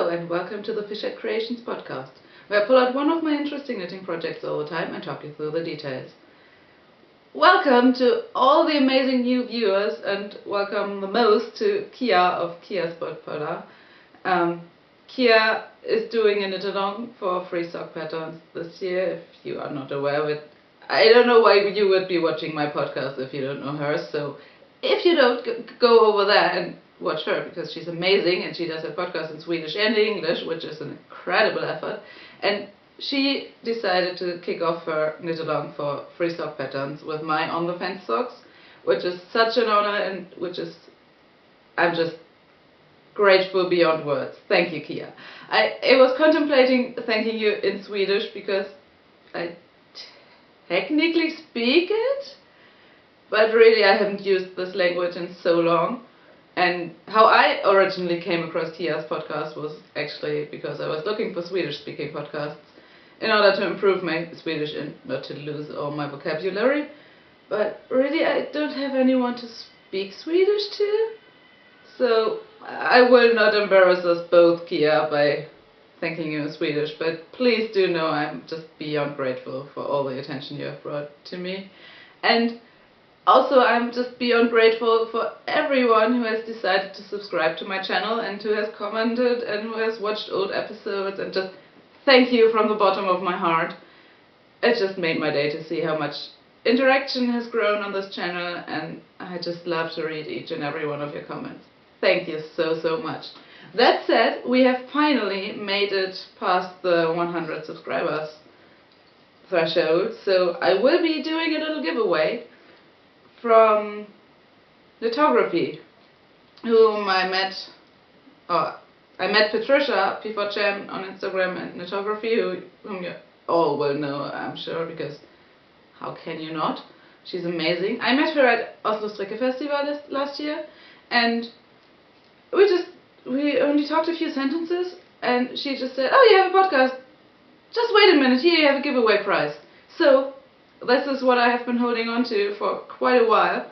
and welcome to the Fishhead Creations podcast, where I pull out one of my interesting knitting projects all the time and talk you through the details. Welcome to all the amazing new viewers, and welcome the most to Kia of Kia's Podpodder. Kia is doing a knit-along for free sock patterns this year, if you are not aware of it. I don't know why you would be watching my podcast if you don't know her, so if you don't, go over there and watch her, because she's amazing and she does her podcast in Swedish and English, which is an incredible effort. And she decided to kick off her knit-along for free sock patterns with my On the Fence socks, which is such an honor and I'm just grateful beyond words. Thank you, Kia. I was contemplating thanking you in Swedish because I technically speak it, but really I haven't used this language in so long. And how I originally came across Kia's podcast was actually because I was looking for Swedish-speaking podcasts in order to improve my Swedish and not to lose all my vocabulary. But really I don't have anyone to speak Swedish to, so I will not embarrass us both, Kia, by thanking you in Swedish, but please do know I'm just beyond grateful for all the attention you have brought to me. And also, I'm just beyond grateful for everyone who has decided to subscribe to my channel and who has commented and who has watched old episodes, and just thank you from the bottom of my heart. It just made my day to see how much interaction has grown on this channel, and I just love to read each and every one of your comments. Thank you so much. That said, we have finally made it past the 100 subscribers threshold, so I will be doing a little giveaway from Lithography, whom I met Patricia P4Chan on Instagram and Lithography, whom you all will know, I'm sure, because how can you not? She's amazing. I met her at Oslo Strikke Festival last year, and we only talked a few sentences, and she just said, "Oh, you have a podcast? Just wait a minute, here you have a giveaway prize." So this is what I have been holding on to for quite a while,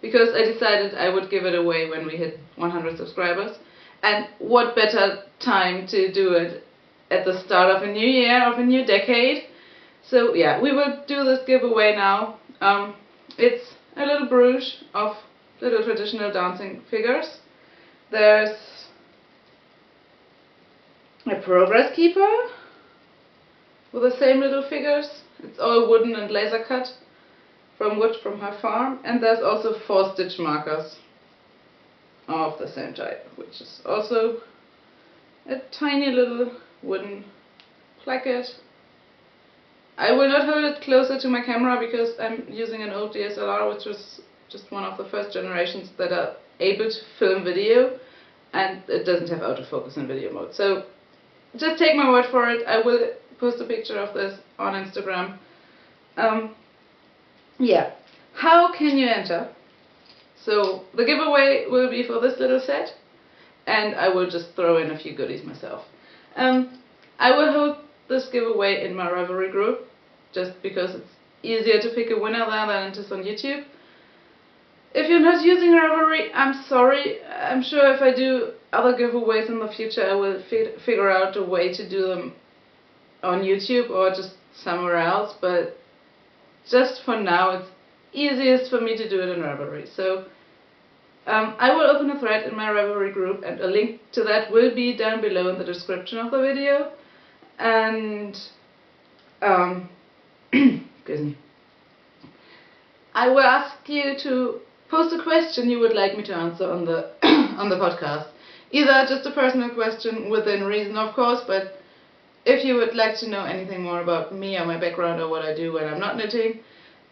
because I decided I would give it away when we hit 100 subscribers. And what better time to do it at the start of a new year, of a new decade. So yeah, we will do this giveaway now. It's a little brooch of little traditional dancing figures. There's a progress keeper with the same little figures. It's all wooden and laser cut from wood from her farm, and there's also 4 stitch markers of the same type, which is also a tiny little wooden placket. I will not hold it closer to my camera because I'm using an old DSLR, which was just one of the first generations that are able to film video, and it doesn't have autofocus in video mode. So just take my word for it. I will post a picture of this on Instagram. Yeah, how can you enter? So the giveaway will be for this little set, and I will just throw in a few goodies myself. I will hold this giveaway in my Ravelry group, just because it's easier to pick a winner there than it is on YouTube. If you're not using Ravelry, I'm sorry. I'm sure if I do other giveaways in the future, I will figure out a way to do them on YouTube or just somewhere else, but just for now it's easiest for me to do it in Ravelry. So I will open a thread in my Ravelry group, and a link to that will be down below in the description of the video. And excuse me, I will ask you to post a question you would like me to answer on the on the podcast. Either just a personal question within reason, of course, but if you would like to know anything more about me or my background or what I do when I'm not knitting,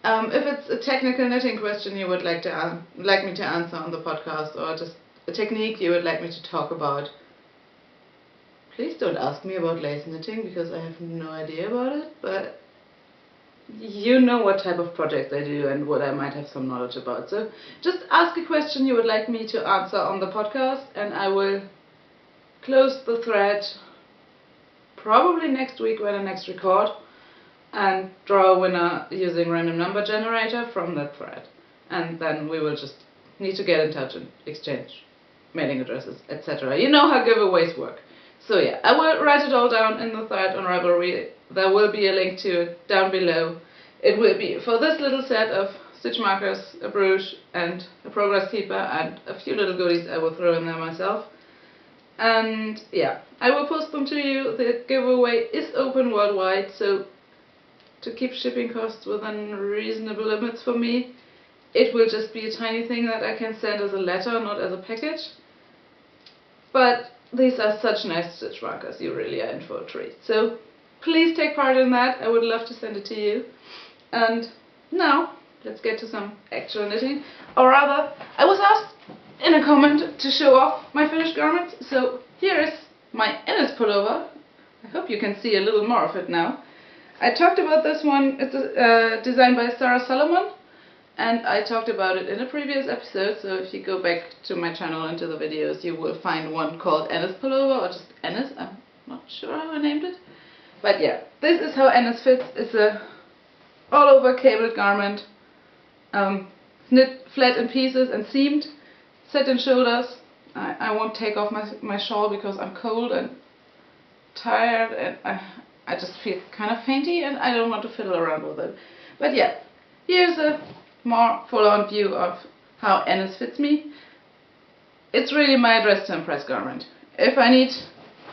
if it's a technical knitting question you would like me to answer on the podcast, or just a technique you would like me to talk about, please don't ask me about lace knitting because I have no idea about it, but you know what type of project I do and what I might have some knowledge about. So just ask a question you would like me to answer on the podcast, and I will close the thread probably next week when I next record, and draw a winner using random number generator from that thread. And then we will just need to get in touch and exchange mailing addresses, etc. You know how giveaways work. So yeah, I will write it all down in the thread on Ravelry. There will be a link to it down below. It will be for this little set of stitch markers, a brooch and a progress keeper and a few little goodies I will throw in there myself. And yeah, I will post them to you. The giveaway is open worldwide, so to keep shipping costs within reasonable limits for me, it will just be a tiny thing that I can send as a letter, not as a package. But these are such nice stitch markers, you really are in for a treat. So please take part in that, I would love to send it to you. And now, let's get to some actual knitting. Or rather, I was asked in a comment to show off my finished garments, so here is my Ennis pullover. I hope you can see a little more of it now. I talked about this one, it's designed by Sarah Solomon, and I talked about it in a previous episode, so if you go back to my channel into the videos you will find one called Ennis pullover, or just Ennis, I'm not sure how I named it. But yeah, this is how Ennis fits. It's a all over cabled garment, knit flat in pieces and seamed, set in shoulders. I won't take off my shawl because I'm cold and tired and I just feel kind of fainty and I don't want to fiddle around with it. But yeah, here's a more full-on view of how Ennis fits me. It's really my dress to impress garment. If I need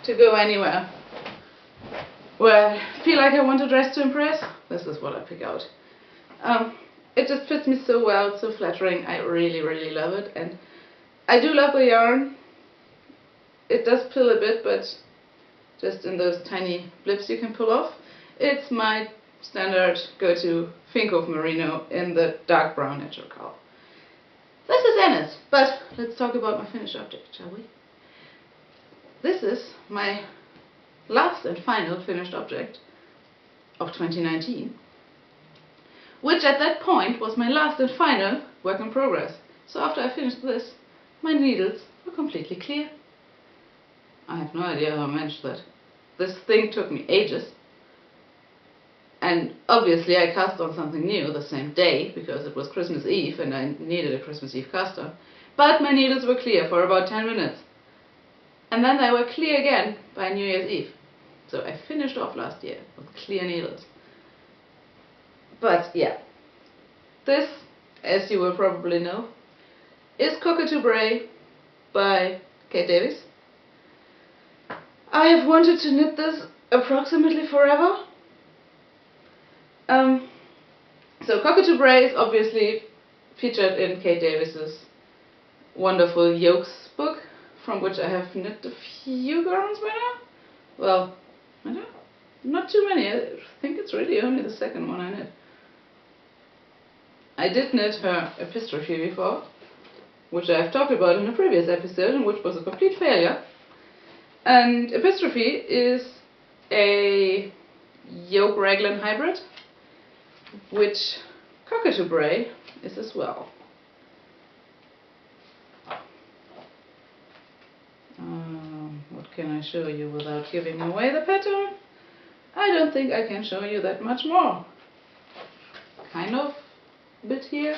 to go anywhere where I feel like I want a dress to impress, this is what I pick out. It just fits me so well, it's so flattering, I really, really love it. And I do love the yarn. It does pill a bit, but just in those tiny blips you can pull off. It's my standard go-to Finkhof Merino in the dark brown natural color. This is Ennis, but let's talk about my finished object, shall we? This is my last and final finished object of 2019, which at that point was my last and final work in progress. So after I finished this, my needles were completely clear. I have no idea how I managed that. This thing took me ages, and obviously I cast on something new the same day because it was Christmas Eve and I needed a Christmas Eve caster. But my needles were clear for about 10 minutes. And then they were clear again by New Year's Eve. So I finished off last year with clear needles. But yeah, this, as you will probably know, is Cockatoo Brae by Kate Davies. I have wanted to knit this approximately forever. So Cockatoo Brae is obviously featured in Kate Davies's wonderful Yokes book, from which I have knit a few garments by now. Well, I don't, not too many. I think it's really only the second one I knit. I did knit her epistrophe before, which I have talked about in a previous episode and which was a complete failure. And epistrophe is a yoke raglan hybrid, which Cockatoo Brae is as well. What can I show you without giving away the pattern? I don't think I can show you that much more. Kind of bit here.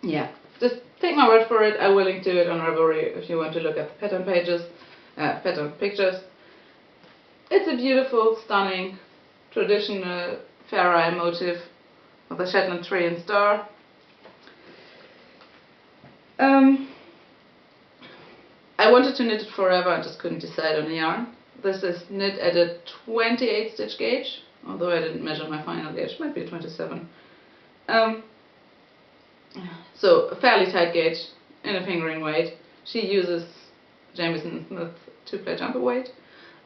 Yeah, just take my word for it. I will link to it on Ravelry if you want to look at the pattern pages, pattern pictures. It's a beautiful, stunning, traditional fair eye motif with a Shetland tree and star. I wanted to knit it forever, I just couldn't decide on the yarn. This is knit at a 28 stitch gauge, although I didn't measure my final gauge, might be a 27. So a fairly tight gauge in a fingering weight. She uses Jamieson Smith 2-play jumper weight.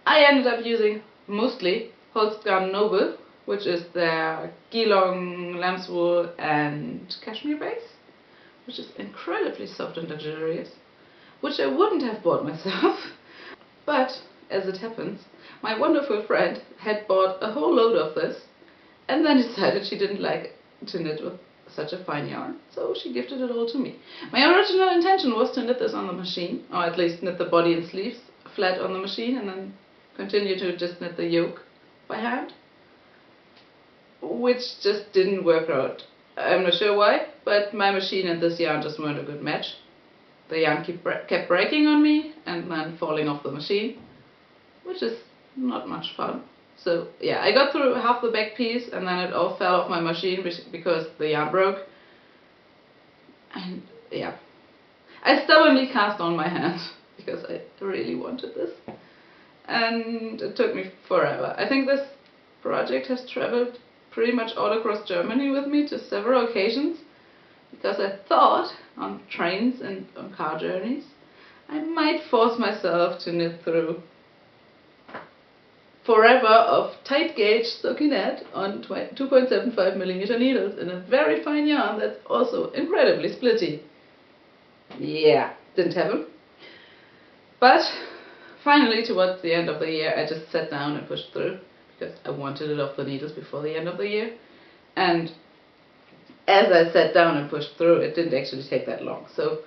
I ended up using mostly Holstgarn Noble, which is their Geelong lamb's wool and cashmere base, which is incredibly soft and luxurious, which I wouldn't have bought myself. But, as it happens, my wonderful friend had bought a whole load of this and then decided she didn't like to knit with such a fine yarn, so she gifted it all to me. My original intention was to knit this on the machine, or at least knit the body and sleeves flat on the machine and then continue to just knit the yoke by hand, which just didn't work out. I'm not sure why, but my machine and this yarn just weren't a good match. The yarn kept breaking on me and then falling off the machine. which is not much fun. So yeah, I got through half the back piece and then it all fell off my machine because the yarn broke. And yeah, I stubbornly cast on my hand because I really wanted this. And it took me forever. I think this project has traveled pretty much all across Germany with me to several occasions, because I thought on trains and on car journeys I might force myself to knit through forever of tight gauge stockinette on 2.75mm needles in a very fine yarn that's also incredibly splitty. Yeah, didn't happen. But finally, towards the end of the year, I just sat down and pushed through because I wanted it off the needles before the end of the year. And as I sat down and pushed through, it didn't actually take that long. So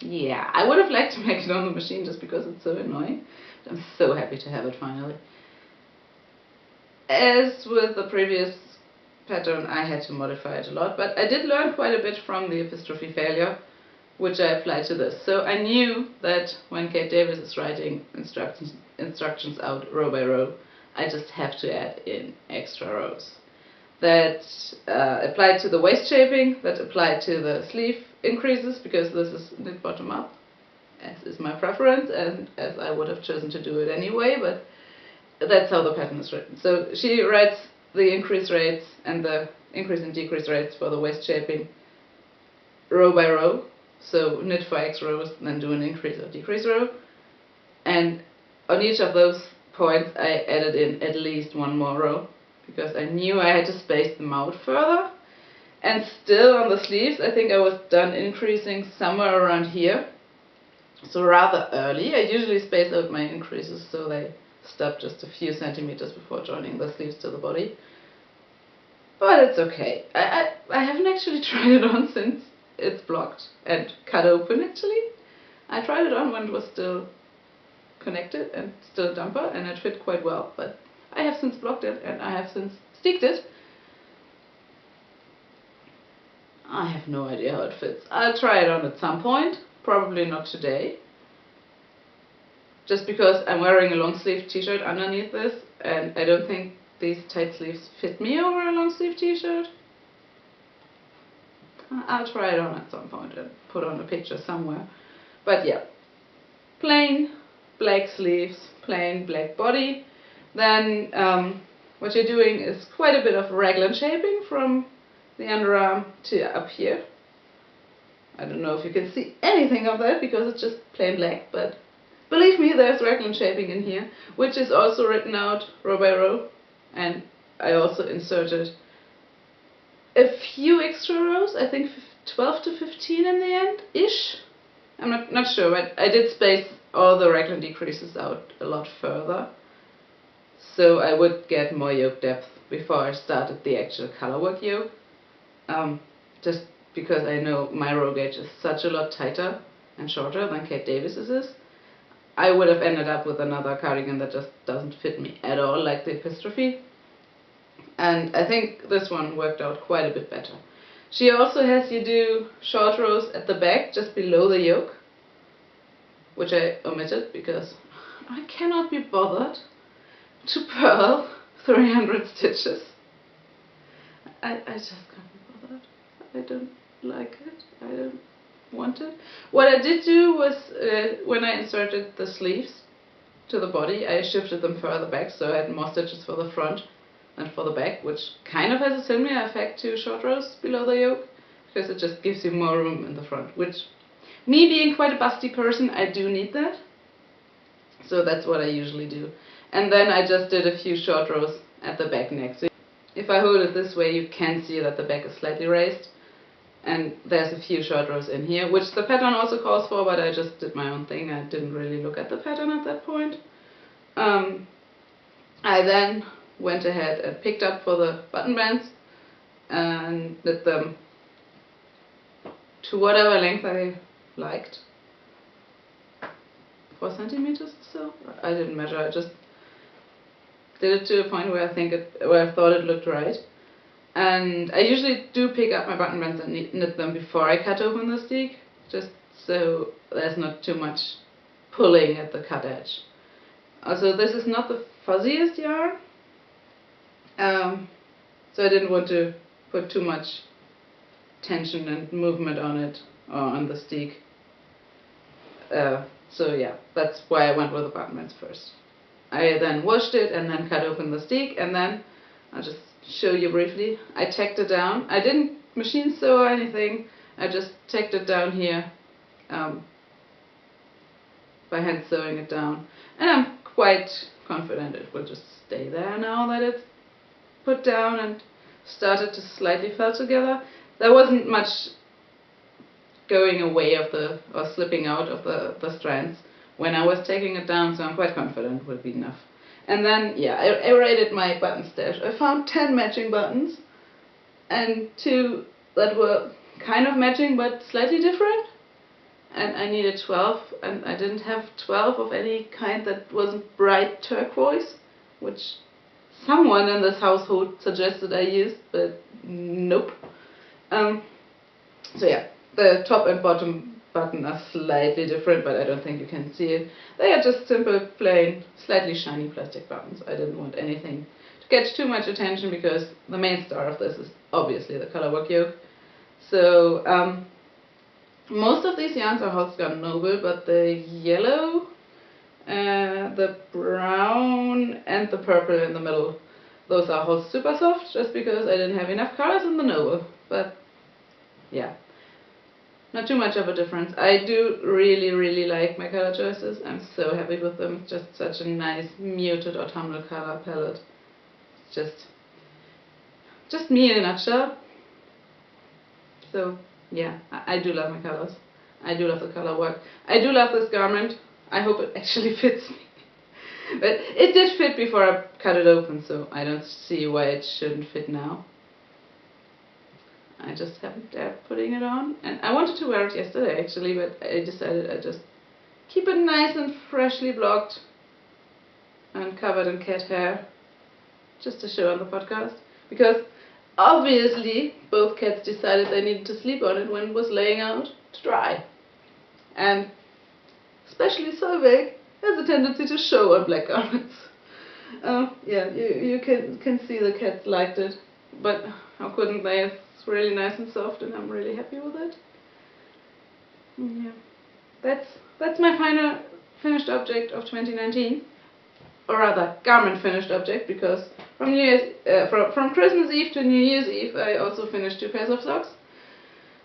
yeah, I would have liked to make it on the machine just because it's so annoying. But I'm so happy to have it finally. As with the previous pattern, I had to modify it a lot, but I did learn quite a bit from the apostrophe failure, which I applied to this. So I knew that when Kate Davis is writing instructions out row by row, I just have to add in extra rows. That applied to the waist shaping, that applied to the sleeve increases, because this is knit bottom up, as is my preference and as I would have chosen to do it anyway, but that's how the pattern is written. So she writes the increase rates and the increase and decrease rates for the waist shaping row by row. So knit for X rows, then do an increase or decrease row. And on each of those points I added in at least one more row, because I knew I had to space them out further. And still on the sleeves, I think I was done increasing somewhere around here. So rather early. I usually space out my increases so they stop just a few centimeters before joining the sleeves to the body. But it's okay. I haven't actually tried it on since it's blocked and cut open actually. I tried it on when it was still connected and still a dumper, and it fit quite well, but I have since blocked it and I have since sticked it. I have no idea how it fits. I'll try it on at some point, probably not today. Just because I'm wearing a long sleeve t-shirt underneath this, and I don't think these tight sleeves fit me over a long sleeve t-shirt. I'll try it on at some point and put on a picture somewhere. But yeah, plain black sleeves, plain black body. Then what you're doing is quite a bit of raglan shaping from the underarm to up here. I don't know if you can see anything of that because it's just plain black, but believe me, there's raglan shaping in here, which is also written out row by row, and I also inserted a few extra rows, I think 12 to 15 in the end-ish. I'm not sure, but I did space all the raglan decreases out a lot further, so I would get more yoke depth before I started the actual colorwork yoke. Just because I know my row gauge is such a lot tighter and shorter than Kate Davis's is. I would have ended up with another cardigan that just doesn't fit me at all, like the apostrophe. And I think this one worked out quite a bit better. She also has you do short rows at the back, just below the yoke, which I omitted because I cannot be bothered to purl 300 stitches. I just can't be bothered. I don't like it. I don't want it. What I did do was, when I inserted the sleeves to the body, I shifted them further back, so I had more stitches for the front than for the back, which kind of has a similar effect to short rows below the yoke, because it just gives you more room in the front, which, me being quite a busty person, I do need that. So that's what I usually do. And then I just did a few short rows at the back neck. So if I hold it this way, you can see that the back is slightly raised. And there's a few short rows in here, which the pattern also calls for, but I just did my own thing. I didn't really look at the pattern at that point. I then went ahead and picked up for the button bands and knit them to whatever length I liked. 4 centimeters or so? I didn't measure, I just did it to a point where I thought it looked right. And I usually do pick up my button bands and knit them before I cut open the steek, just so there's not too much pulling at the cut edge. Also, this is not the fuzziest yarn, so I didn't want to put too much tension and movement on it or on the stick. So yeah, that's why I went with the bottom first. I then washed it and then cut open the stick, and then I'll just show you briefly. I tacked it down. I didn't machine sew or anything. I just tacked it down here by hand sewing it down, and I'm quite confident it will just stay there now that it's put down and started to slightly fell together. There wasn't much going away of the, or slipping out of the strands when I was taking it down, so I'm quite confident it will be enough. And then, yeah, I raided my button stash. I found 10 matching buttons and 2 that were kind of matching but slightly different. And I needed 12, and I didn't have 12 of any kind that wasn't bright turquoise, which someone in this household suggested I use, but nope. So yeah, the top and bottom button are slightly different, but I don't think you can see it. They are just simple, plain, slightly shiny plastic buttons. I didn't want anything to catch too much attention because the main star of this is obviously the colorwork yoke. So most of these yarns are Holzgarn Noble, but the yellow, the brown and the purple in the middle, those are Holz Super Soft, just because I didn't have enough colors in the Noble. But yeah, not too much of a difference. I do really like my color choices. I'm so happy with them. It's just such a nice muted autumnal color palette. It's just me in a nutshell. So yeah, I do love my colors. I do love the color work. I do love this garment. I hope it actually fits me. But it did fit before I cut it open, so I don't see why it shouldn't fit now. I just haven't dared putting it on. And I wanted to wear it yesterday actually, but I decided I'd just keep it nice and freshly blocked and covered in cat hair, just to show on the podcast. Because obviously both cats decided they needed to sleep on it when it was laying out to dry. And especially Solveig has a tendency to show on black garments. Yeah, you can see the cats liked it, but how couldn't they? It's really nice and soft, and I'm really happy with it. Yeah, that's my final finished object of 2019, or rather, garment finished object, because from from Christmas Eve to New Year's Eve, I also finished 2 pairs of socks.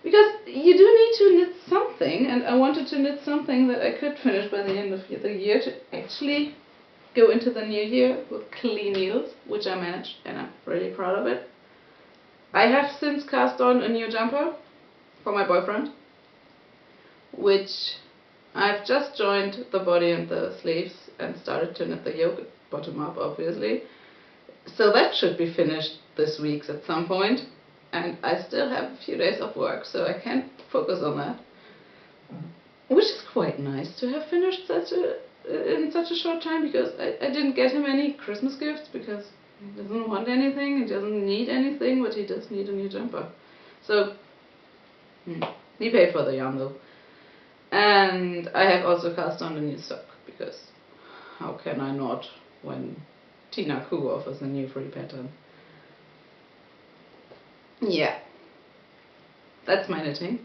Because you do need to knit something, and I wanted to knit something that I could finish by the end of the year to actually go into the new year with clean needles, which I managed, and I'm really proud of it. I have since cast on a new jumper for my boyfriend, which I've just joined the body and the sleeves and started to knit the yoke, bottom up obviously. So that should be finished this week at some point. And I still have a few days of work, so I can't focus on that. Which is quite nice to have finished in such a short time, because I didn't get him any Christmas gifts, because he doesn't want anything, he doesn't need anything, but he does need a new jumper. So, he paid for the yarn though. And I have also cast on a new sock, because how can I not when Tina Koo offers a new free pattern? Yeah, that's my knitting.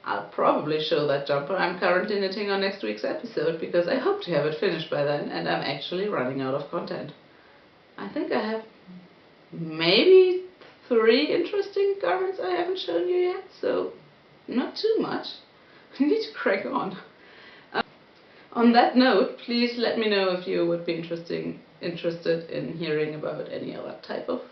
I'll probably show that jumper I'm currently knitting on next week's episode, because I hope to have it finished by then, and I'm actually running out of content. I think I have maybe 3 interesting garments I haven't shown you yet, so not too much. I need to crack on. On that note, please let me know if you would be interested in hearing about any other type of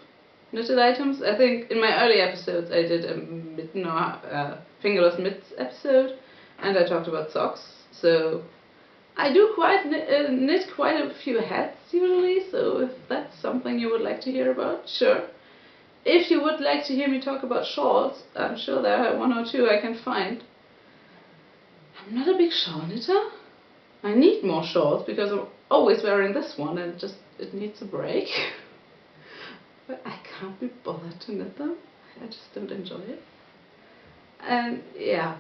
knitted items. I think in my early episodes I did a fingerless mitts episode, and I talked about socks. So I do knit quite a few hats usually, so if that's something you would like to hear about, sure. If you would like to hear me talk about shawls, I'm sure there are 1 or 2 I can find. I'm not a big shawl knitter. I need more shawls because I'm always wearing this one and it needs a break. But I can't be bothered to knit them. I just don't enjoy it. And yeah,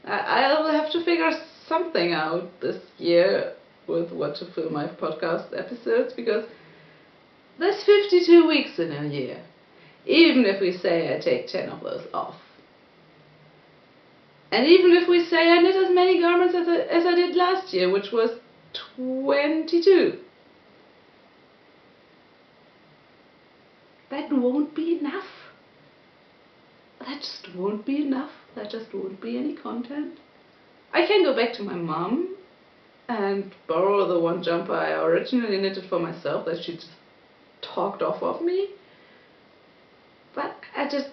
I'll have to figure something out this year with what to fill my podcast episodes, because there's 52 weeks in a year. Even if we say I take 10 of those off. And even if we say I knit as many garments as I did last year, which was 22. That won't be enough. That just won't be enough. That just won't be any content. I can go back to my mum and borrow the one jumper I originally knitted for myself that she just talked off of me. But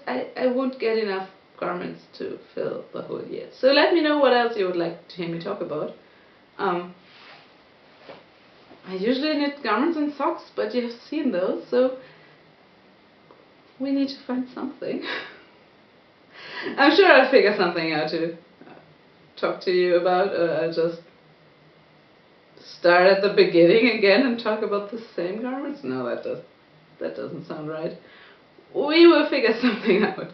I won't get enough garments to fill the whole year. So let me know what else you would like to hear me talk about. I usually knit garments and socks, but you have seen those, so we need to find something. I'm sure I'll figure something out to talk to you about. I'll just start at the beginning again and talk about the same garments. No, that doesn't sound right. We will figure something out.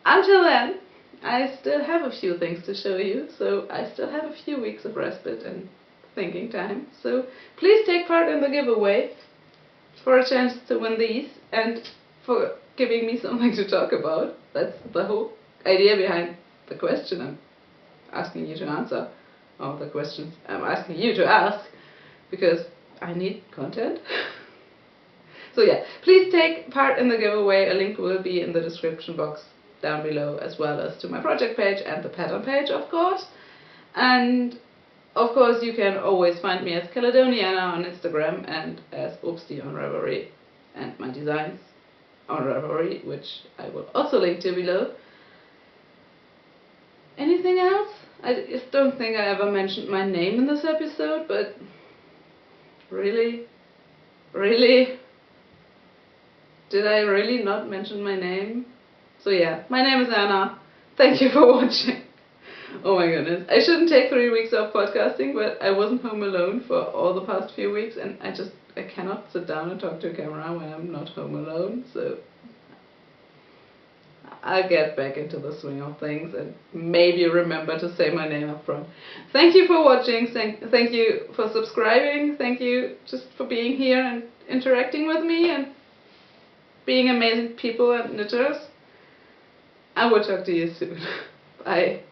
Until then, I still have a few things to show you, so I still have a few weeks of respite and thinking time. So please take part in the giveaway for a chance to win these and for giving me something to talk about. That's the whole idea behind the question I'm asking you to answer, or the questions I'm asking you to ask, because I need content. So yeah, please take part in the giveaway. A link will be in the description box down below, as well as to my project page and the pattern page, of course. And of course you can always find me as Caledoniana on Instagram and as Obsti on Ravelry, and my designs on Ravelry, which I will also link to below. Anything else? I just don't think I ever mentioned my name in this episode, but really? Did I really not mention my name? So yeah, my name is Anna. Thank you for watching. Oh my goodness. I shouldn't take 3 weeks off podcasting, but I wasn't home alone for all the past few weeks, and I cannot sit down and talk to a camera when I'm not home alone, so I'll get back into the swing of things and maybe remember to say my name up front. Thank you for watching. Thank you for subscribing. Thank you just for being here and interacting with me and being amazing people and knitters. I will talk to you soon. Bye.